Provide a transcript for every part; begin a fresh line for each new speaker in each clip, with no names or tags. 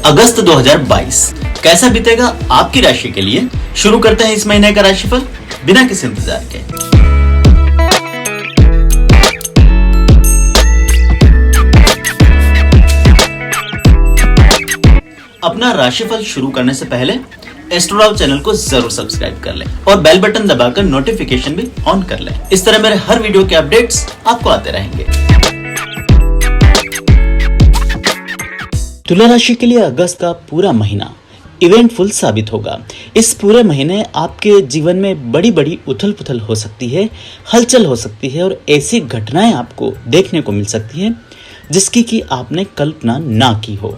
अगस्त 2022 कैसा बीतेगा आपकी राशि के लिए। शुरू करते हैं इस महीने का राशिफल बिना किसी इंतजार के। अपना राशिफल शुरू करने से पहले एस्ट्रोलॉग चैनल को जरूर सब्सक्राइब कर लें और बेल बटन दबाकर नोटिफिकेशन भी ऑन कर लें। इस तरह मेरे हर वीडियो के अपडेट्स आपको आते रहेंगे। तुला राशि के लिए अगस्त का पूरा महीना इवेंटफुल साबित होगा। इस पूरे महीने आपके जीवन में बड़ी बड़ी उथल पुथल हो सकती है, हलचल हो सकती है और ऐसी घटनाएं आपको देखने को मिल सकती है जिसकी कि आपने कल्पना ना की हो।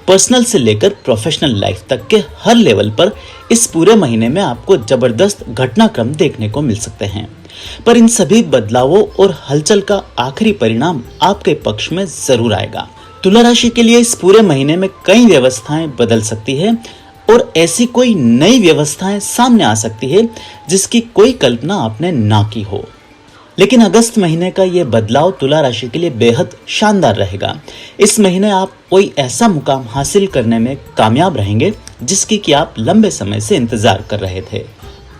पर्सनल से लेकर प्रोफेशनल लाइफ तक के हर लेवल पर इस पूरे महीने में आपको जबरदस्त घटनाक्रम देखने को मिल सकते हैं, पर इन सभी बदलावों और हलचल का आखिरी परिणाम आपके पक्ष में जरूर आएगा। तुला राशि के लिए इस पूरे महीने में कई व्यवस्थाएं बदल सकती है और ऐसी कोई नई व्यवस्थाएं सामने आ सकती है जिसकी कोई कल्पना आपने ना की हो। लेकिन अगस्त महीने का ये बदलाव तुला राशि के लिए बेहद शानदार रहेगा। इस महीने आप कोई ऐसा मुकाम हासिल करने में कामयाब रहेंगे जिसकी कि आप लंबे समय से इंतजार कर रहे थे।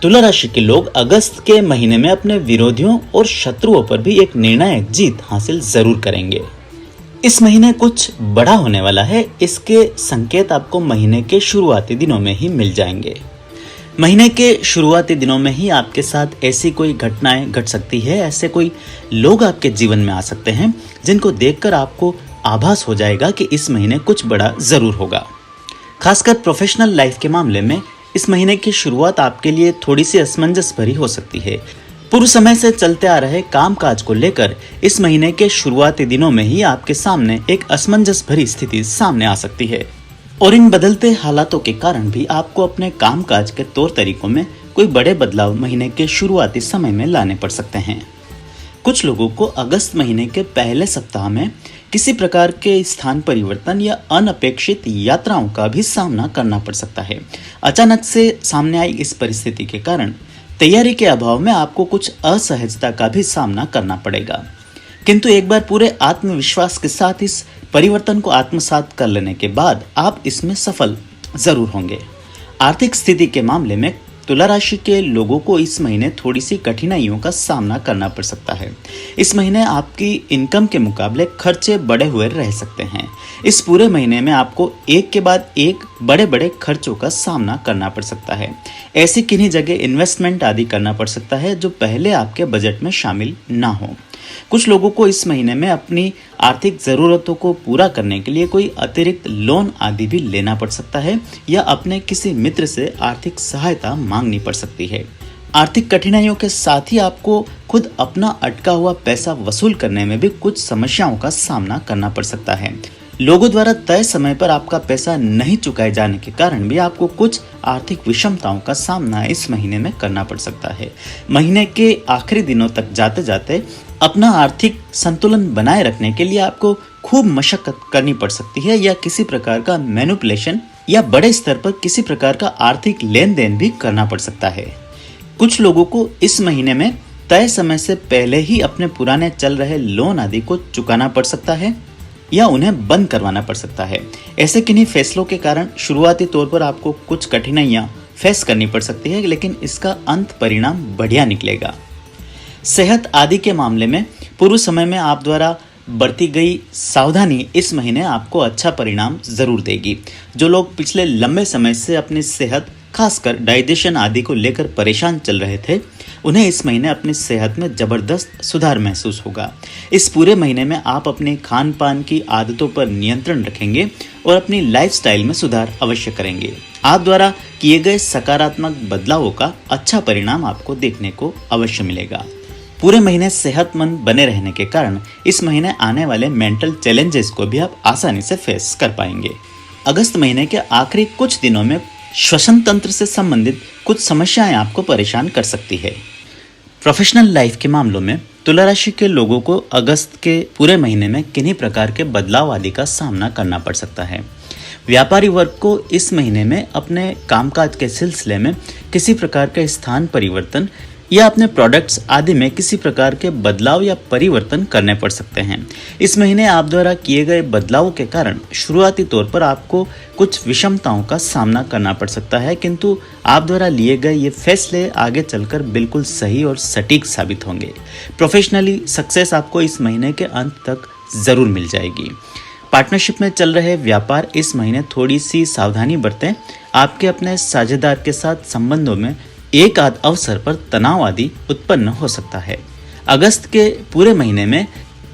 तुला राशि के लोग अगस्त के महीने में अपने विरोधियों और शत्रुओं पर भी एक निर्णायक जीत हासिल जरूर करेंगे। इस महीने कुछ बड़ा होने वाला है, इसके संकेत आपको महीने के शुरुआती दिनों में ही मिल जाएंगे। महीने के शुरुआती दिनों में ही आपके साथ ऐसी कोई घटनाएं घट सकती है, ऐसे कोई लोग आपके जीवन में आ सकते हैं जिनको देखकर आपको आभास हो जाएगा कि इस महीने कुछ बड़ा जरूर होगा। खासकर प्रोफेशनल लाइफ के मामले में इस महीने की शुरुआत आपके लिए थोड़ी सी असमंजस भरी हो सकती है। पूर्व समय से चलते आ रहे कामकाज को लेकर इस महीने के शुरुआती दिनों में ही आपके सामने एक असमंजस भरी स्थिति सामने आ सकती है और इन बदलते हालातों के कारण भी आपको अपने कामकाज के तौर तरीकों में कोई बड़े बदलाव महीने के शुरुआती समय में लाने पड़ सकते हैं। कुछ लोगों को अगस्त महीने के पहले सप्ताह में किसी प्रकार के स्थान परिवर्तन या अनपेक्षित यात्राओं का भी सामना करना पड़ सकता है। अचानक से सामने आई इस परिस्थिति के कारण तैयारी के अभाव में आपको कुछ असहजता का भी सामना करना पड़ेगा, किंतु एक बार पूरे आत्मविश्वास के साथ इस परिवर्तन को आत्मसात कर लेने के बाद आप इसमें सफल जरूर होंगे। आर्थिक स्थिति के मामले में तुला राशि के लोगों को इस महीने थोड़ी सी कठिनाइयों का सामना करना पड़ सकता है। इस महीने आपकी इनकम के मुकाबले खर्चे बढ़े हुए रह सकते हैं। इस पूरे महीने में आपको एक के बाद एक बड़े बड़े खर्चों का सामना करना पड़ सकता है। ऐसी किन्हीं जगह इन्वेस्टमेंट आदि करना पड़ सकता है जो पहले आपके बजट में शामिल ना हो। कुछ लोगों को इस महीने में अपनी आर्थिक जरूरतों को पूरा करने के लिए कोई अतिरिक्त लोन आदि भी लेना पड़ सकता है या अपने किसी मित्र से आर्थिक सहायता मांगनी पड़ सकती है। आर्थिक कठिनाइयों के साथ ही आपको खुद अपना अटका हुआ पैसा वसूल करने में भी कुछ समस्याओं का सामना करना पड़ सकता है। लोगों द्वारा तय समय पर आपका पैसा नहीं चुकाए जाने के कारण भी आपको कुछ आर्थिक विषमताओं का सामना इस महीने में करना पड़ सकता है। महीने के आखिरी दिनों तक जाते जाते अपना आर्थिक संतुलन बनाए रखने के लिए आपको खूब मशक्कत करनी पड़ सकती है या किसी प्रकार का मैनिपुलेशन या बड़े स्तर पर किसी प्रकार का आर्थिक लेन देन भी करना पड़ सकता है। कुछ लोगों को इस महीने में तय समय से पहले ही अपने पुराने चल रहे लोन आदि को चुकाना पड़ सकता है या उन्हें बंद करवाना पड़ सकता है। ऐसे किन्हीं फैसलों के कारण शुरुआती तौर पर आपको कुछ कठिनाइयां फेस करनी पड़ सकती है, लेकिन इसका अंत परिणाम बढ़िया निकलेगा। सेहत आदि के मामले में पूर्व समय में आप द्वारा बरती गई सावधानी इस महीने आपको अच्छा परिणाम जरूर देगी। जो लोग पिछले लंबे समय से अपनी सेहत खासकर डाइजेशन आदि को लेकर परेशान चल रहे थे, उन्हें इस महीने अपनी सेहत में जबरदस्त सुधार महसूस होगा। इस पूरे महीने में आप अपने खान पान की आदतों पर नियंत्रण रखेंगे और अपनी लाइफस्टाइल में सुधार अवश्य करेंगे। आप द्वारा किए गए सकारात्मक बदलावों का अच्छा परिणाम आपको देखने को अवश्य मिलेगा। पूरे महीने सेहतमंद बने रहने के कारण इस महीने आने वाले मेंटल चैलेंजेस को भी आप आसानी से फेस कर पाएंगे। अगस्त महीने के आखिरी कुछ दिनों में श्वसन तंत्र से संबंधित कुछ समस्याएं आपको परेशान कर सकती है। प्रोफेशनल लाइफ के मामलों में तुला राशि के लोगों को अगस्त के पूरे महीने में किन्हीं प्रकार के बदलाव आदि का सामना करना पड़ सकता है। व्यापारी वर्ग को इस महीने में अपने कामकाज के सिलसिले में किसी प्रकार का स्थान परिवर्तन या अपने प्रोडक्ट्स आदि में किसी प्रकार के बदलाव या परिवर्तन करने पड़ सकते हैं। इस महीने आप द्वारा किए गए बदलावों के कारण शुरुआती तौर पर आपको कुछ विषमताओं का सामना करना पड़ सकता है, किंतु आप द्वारा लिए गए ये फैसले आगे चलकर बिल्कुल सही और सटीक साबित होंगे। प्रोफेशनली सक्सेस आपको इस महीने के अंत तक जरूर मिल जाएगी। पार्टनरशिप में चल रहे व्यापार इस महीने थोड़ी सी सावधानी बरतें। आपके अपने साझेदार के साथ संबंधों में एक आध अवसर पर तनाव आदि उत्पन्न हो सकता है। अगस्त के पूरे महीने में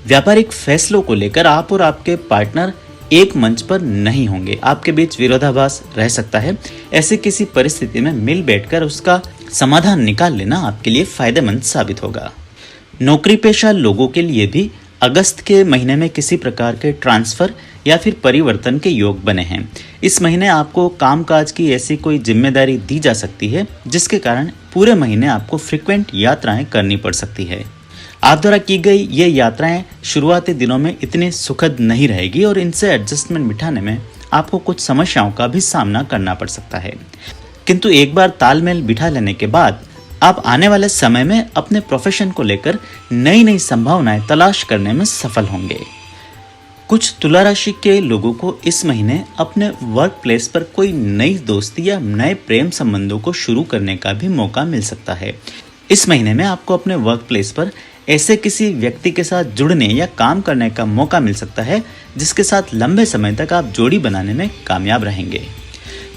व्यापारिक फैसलों को लेकर आप और आपके पार्टनर एक मंच पर नहीं होंगे। आपके बीच विरोधाभास रह सकता है। ऐसी किसी परिस्थिति में मिल बैठकर उसका समाधान निकाल लेना आपके लिए फायदेमंद साबित होगा। नौकरी पेशा लोगों के लिए भी अगस्त के महीने में किसी प्रकार के ट्रांसफर या फिर परिवर्तन के योग बने हैं। इस महीने आपको कामकाज की ऐसी कोई जिम्मेदारी दी जा सकती है जिसके कारण पूरे महीने आपको फ्रीक्वेंट यात्राएं करनी पड़ सकती है। आप द्वारा की गई ये यात्राएं शुरुआती दिनों में इतनी सुखद नहीं रहेगी और इनसे एडजस्टमेंट बिठाने में आपको कुछ समस्याओं का भी सामना करना पड़ सकता है, किंतु एक बार तालमेल बिठा लेने के बाद आप आने वाले समय में अपने प्रोफेशन को लेकर नई नई संभावनाएं तलाश करने में सफल होंगे। कुछ तुला राशि के लोगों को इस महीने अपने वर्क प्लेस पर कोई नई दोस्ती या नए प्रेम संबंधों को शुरू करने का भी मौका मिल सकता है। इस महीने में आपको अपने वर्क प्लेस पर ऐसे किसी व्यक्ति के साथ जुड़ने या काम करने का मौका मिल सकता है जिसके साथ लंबे समय तक आप जोड़ी बनाने में कामयाब रहेंगे।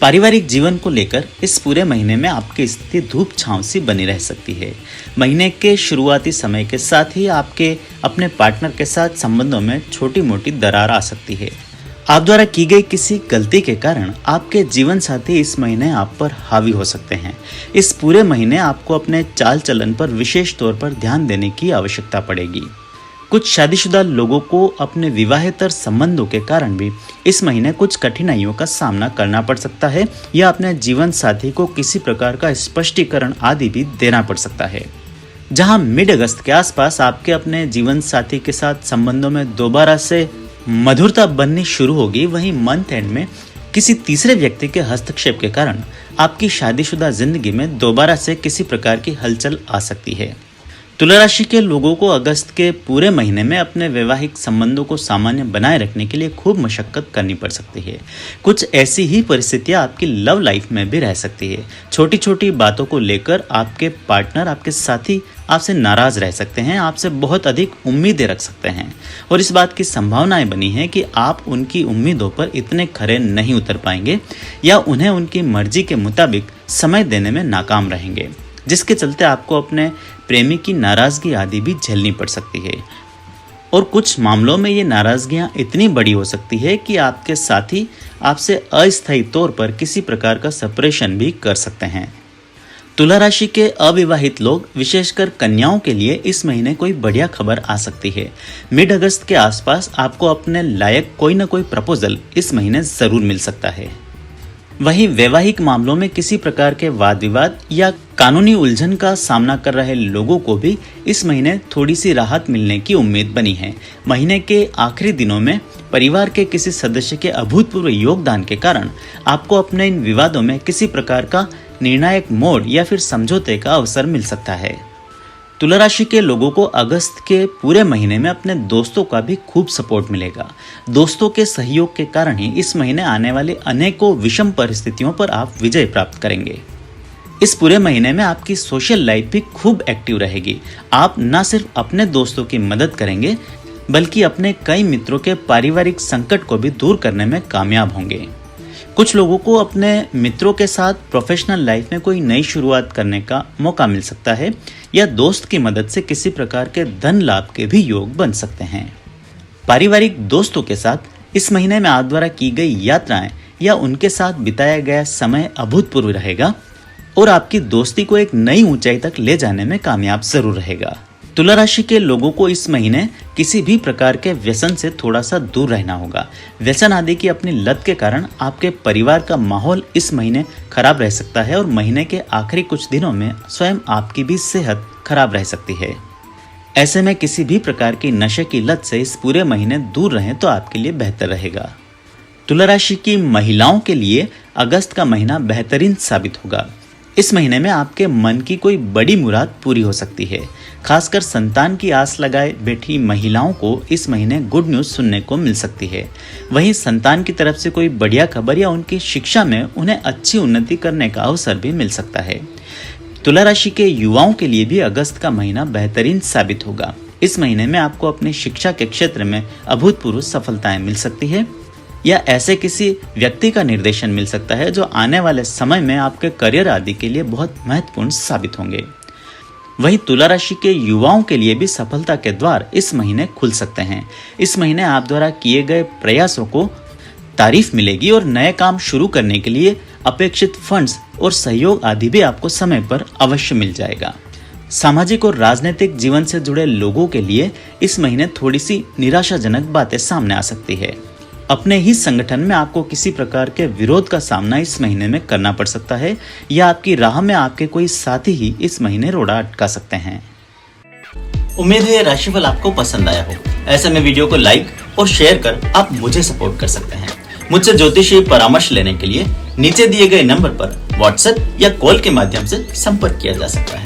पारिवारिक जीवन को लेकर इस पूरे महीने में आपकी स्थिति धूप छांव सी बनी रह सकती है। महीने के शुरुआती समय के साथ ही आपके अपने पार्टनर के साथ संबंधों में छोटी मोटी दरार आ सकती है। आप द्वारा की गई किसी गलती के कारण आपके जीवन साथी इस महीने आप पर हावी हो सकते हैं। इस पूरे महीने आपको अपने चाल चलन पर विशेष तौर पर ध्यान देने की आवश्यकता पड़ेगी। कुछ शादीशुदा लोगों को अपने विवाहेतर संबंधों के कारण भी इस महीने कुछ कठिनाइयों का सामना करना पड़ सकता है या अपने जीवन साथी को किसी प्रकार का स्पष्टीकरण आदि भी देना पड़ सकता है। जहां मिड अगस्त के आसपास आपके अपने जीवन साथी के साथ संबंधों में दोबारा से मधुरता बननी शुरू होगी, वहीं मंथ एंड में किसी तीसरे व्यक्ति के हस्तक्षेप के कारण आपकी शादीशुदा जिंदगी में दोबारा से किसी प्रकार की हलचल आ सकती है। तुला राशि के लोगों को अगस्त के पूरे महीने में अपने वैवाहिक संबंधों को सामान्य बनाए रखने के लिए खूब मशक्कत करनी पड़ सकती है। कुछ ऐसी ही परिस्थितियां आपकी लव लाइफ में भी रह सकती है। छोटी छोटी बातों को लेकर आपके पार्टनर, आपके साथी आपसे नाराज रह सकते हैं, आपसे बहुत अधिक उम्मीदें रख सकते हैं और इस बात की संभावनाएं बनी है कि आप उनकी उम्मीदों पर इतने खरे नहीं उतर पाएंगे या उन्हें उनकी मर्जी के मुताबिक समय देने में नाकाम रहेंगे, जिसके चलते आपको अपने प्रेमी की नाराजगी आदि भी झेलनी पड़ सकती है। और कुछ मामलों में ये नाराजगियां इतनी बड़ी हो सकती है कि आपके साथी आपसे अस्थायी तौर पर किसी प्रकार का सेपरेशन भी कर सकते हैं। तुला राशि के अविवाहित लोग, विशेषकर कन्याओं के लिए इस महीने कोई बढ़िया खबर आ सकती है। मिड अगस्त के आसपास आपको अपने लायक कोई न कोई प्रपोजल इस महीने जरूर मिल सकता है। वहीं वैवाहिक मामलों में किसी प्रकार के वाद विवाद या कानूनी उलझन का सामना कर रहे लोगों को भी इस महीने थोड़ी सी राहत मिलने की उम्मीद बनी है। महीने के आखिरी दिनों में परिवार के किसी सदस्य के अभूतपूर्व योगदान के कारण आपको अपने इन विवादों में किसी प्रकार का निर्णायक मोड़ या फिर समझौते का अवसर मिल सकता है। तुला राशि के लोगों को अगस्त के पूरे महीने में अपने दोस्तों का भी खूब सपोर्ट मिलेगा। दोस्तों के सहयोग के कारण ही इस महीने आने वाले अनेकों विषम परिस्थितियों पर आप विजय प्राप्त करेंगे। इस पूरे महीने में आपकी सोशल लाइफ भी खूब एक्टिव रहेगी। आप न सिर्फ अपने दोस्तों की मदद करेंगे बल्कि अपने कई मित्रों के पारिवारिक संकट को भी दूर करने में कामयाब होंगे। कुछ लोगों को अपने मित्रों के साथ प्रोफेशनल लाइफ में कोई नई शुरुआत करने का मौका मिल सकता है या दोस्त की मदद से किसी प्रकार के धन लाभ के भी योग बन सकते हैं। पारिवारिक दोस्तों के साथ इस महीने में आप द्वारा की गई यात्राएं या उनके साथ बिताया गया समय अभूतपूर्व रहेगा और आपकी दोस्ती को एक नई ऊंचाई तक ले जाने में कामयाब जरूर रहेगा। तुला राशि के लोगों को इस महीने किसी भी प्रकार के व्यसन से थोड़ा सा दूर रहना होगा। व्यसन आदि की अपनी लत के कारण आपके परिवार का माहौल इस महीने खराब रह सकता है और महीने के आखिरी कुछ दिनों में स्वयं आपकी भी सेहत खराब रह सकती है। ऐसे में किसी भी प्रकार की नशे की लत से इस पूरे महीने दूर रहें तो आपके लिए बेहतर रहेगा। तुला राशि की महिलाओं के लिए अगस्त का महीना बेहतरीन साबित होगा। इस महीने में आपके मन की कोई बड़ी मुराद पूरी हो सकती है। खासकर संतान की आस लगाए बैठी महिलाओं को इस महीने गुड न्यूज सुनने को मिल सकती है। वहीं संतान की तरफ से कोई बढ़िया खबर या उनकी शिक्षा में उन्हें अच्छी उन्नति करने का अवसर भी मिल सकता है। तुला राशि के युवाओं के लिए भी अगस्त का महीना बेहतरीन साबित होगा। इस महीने में आपको अपनी शिक्षा के क्षेत्र में अभूतपूर्व सफलताएं मिल सकती है या ऐसे किसी व्यक्ति का निर्देशन मिल सकता है जो आने वाले समय में आपके करियर आदि के लिए बहुत महत्वपूर्ण साबित होंगे। वहीं तुला राशि के युवाओं के लिए भी सफलता के द्वार इस महीने खुल सकते हैं। इस महीने आप द्वारा किए गए प्रयासों को तारीफ मिलेगी और नए काम शुरू करने के लिए अपेक्षित फंड्स और सहयोग आदि भी आपको समय पर अवश्य मिल जाएगा। सामाजिक और राजनीतिक जीवन से जुड़े लोगों के लिए इस महीने थोड़ी सी निराशाजनक बातें सामने आ सकती है। अपने ही संगठन में आपको किसी प्रकार के विरोध का सामना इस महीने में करना पड़ सकता है या आपकी राह में आपके कोई साथी ही इस महीने रोड़ा अटका सकते हैं। उम्मीद है राशिफल आपको पसंद आया हो। ऐसे में वीडियो को लाइक और शेयर कर आप मुझे सपोर्ट कर सकते हैं। मुझसे ज्योतिषीय परामर्श लेने के लिए नीचे दिए गए नंबर पर व्हाट्सएप या कॉल के माध्यम से संपर्क किया जा सकता है।